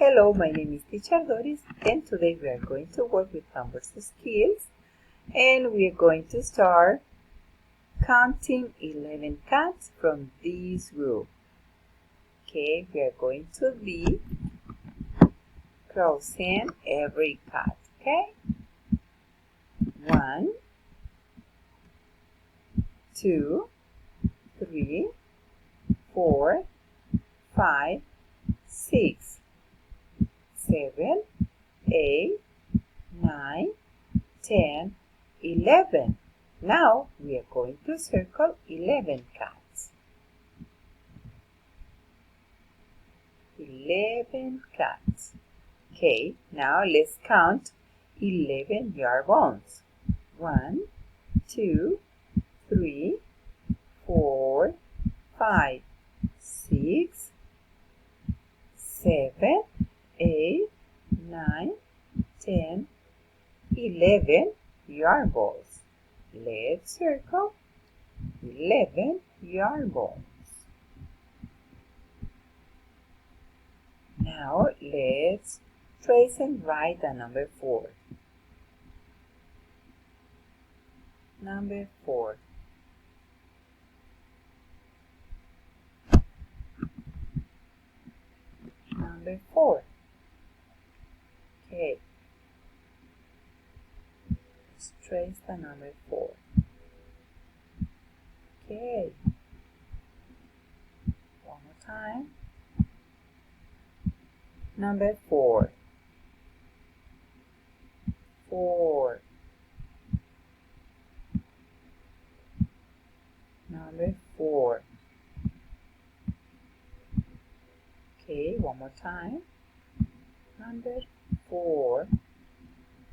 Hello, my name is Teacher Doris, and today we are going to work with numbers skills, and we are going to start counting 11 cats from this group. Okay, we are going to be crossing every cat. Okay, 1, 2, 3, 4, 5, 6, 7, 8, 9, 10, 11. Now we are going to circle 11 cats. 11 cats. Okay, now let's count 11 yard bones. 1, 2, 3, 4, 5, 6, 7, 8, 9, 10, 11 yarn balls. Let's circle 11 yarn balls. Now let's trace and write the number 4. Number 4. Number 4. Okay. Let's trace the number 4. Okay. One more time. Number 4. 4. Number 4. Okay, one more time. Number 4.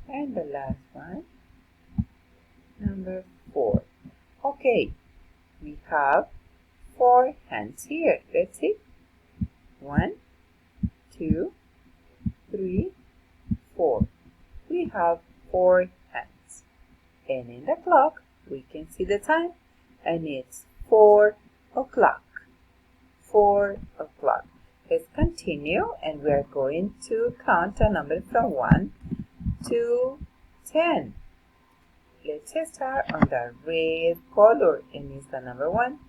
And the last one. Number 4. Okay, we have 4 hands here. Let's see. 1, 2, 3, 4. We have 4 hands. And in the clock, we can see the time. And it's 4 o'clock. 4 o'clock. Let's continue, and we are going to count a number from 1 to 10. Let's start on the red color, and it's the number 1.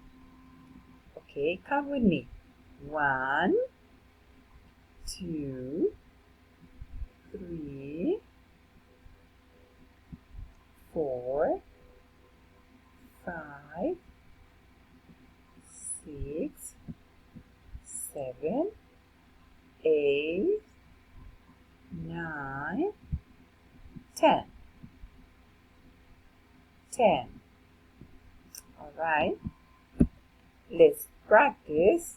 Okay, count with me. 1, 2, 3, 4, 5, 6, 7, 8, 9, 10. 10. All right. Let's practice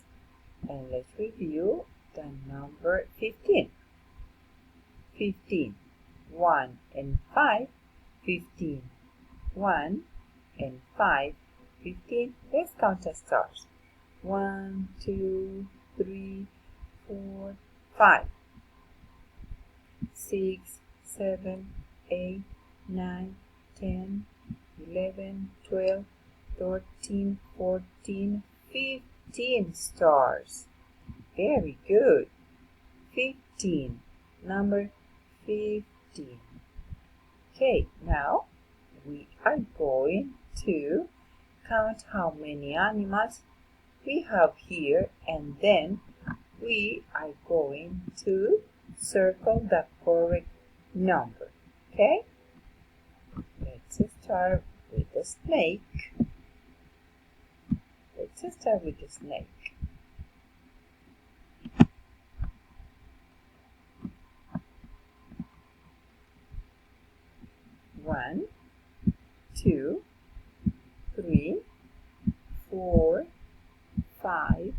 and let's review the number 15. 15. 1 and 5, 15. 1 and 5, 15. Let's count the stars. 1, 2, 3, 4, 5. 6, 7, 8, 9, 10, 11, 12, 13, 14, 15 stars. Very good. 15. Number 15. Okay, now we are going to count how many animals we have here, and then we are going to circle the correct number. Okay? Let's start with the snake. Let's start with the snake. One, 2, 3, 4, 5,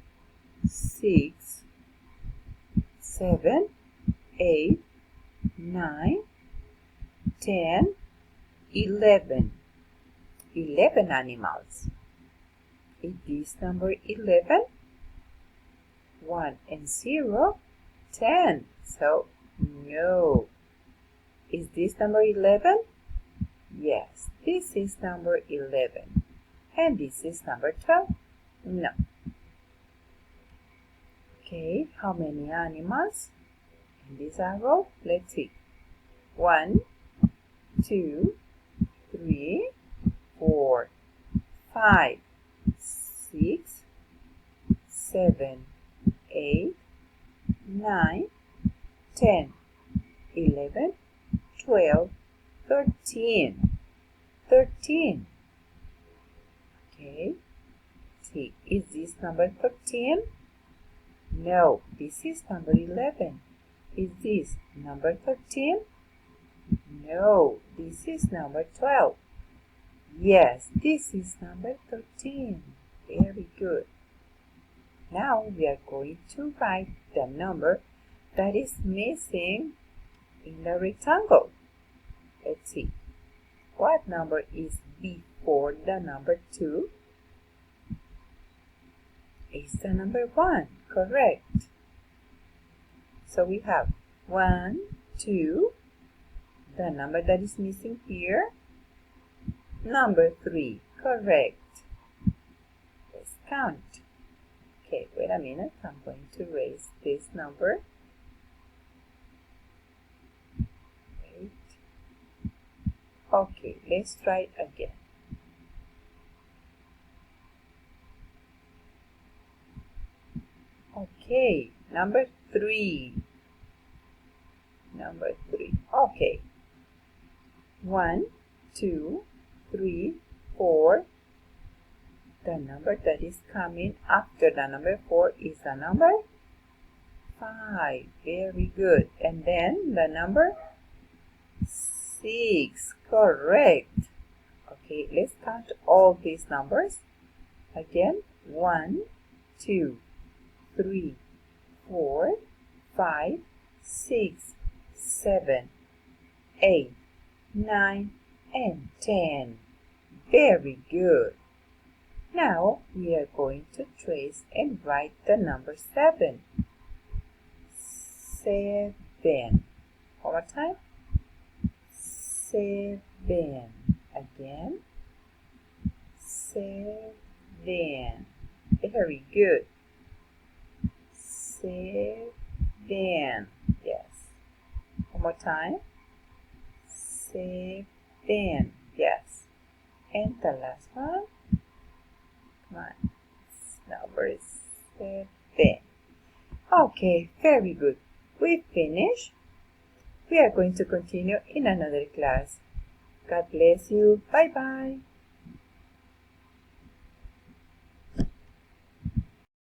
6, 7, 8, 9, 10, 11. 11 animals. Is this number 11? 1 and 0, 10. So, no. Is this number 11? Yes, this is number 11. And this is number 12? No. Okay, how many animals? in this arrow, let's see. 1, 2, 3, 4, 5, 6, 7, 8, 9, 10, 11, 12, 13. 13. Okay. See, is this number 13? No, this is number 11. Is this number 13? No, this is number 12. Yes, this is number 13. Very good. Now we are going to write the number that is missing in the rectangle. Let's see. What number is before the number 2? It's the number 1, correct. So we have 1, 2, the number that is missing here, number 3, correct. Let's count. Okay, wait a minute, I'm going to erase this number. Wait. Okay, let's try it again. Okay, number 3. Number 3. Okay. 1, 2, 3, 4. The number that is coming after the number 4 is the number 5. Very good. And then the number 6. Correct. Okay, let's count all these numbers. Again, 1, 2, 3, 4, 5, 6, 7, 8, 9, and 10. Very good. Now we are going to trace and write the number 7. 7. One more time. 7. Again. 7. Very good. 7. Yes. One more time. 7. Yes. And the last one. Come on. Number 7. Okay, very good. We finished. We are going to continue in another class. God bless you. Bye-bye.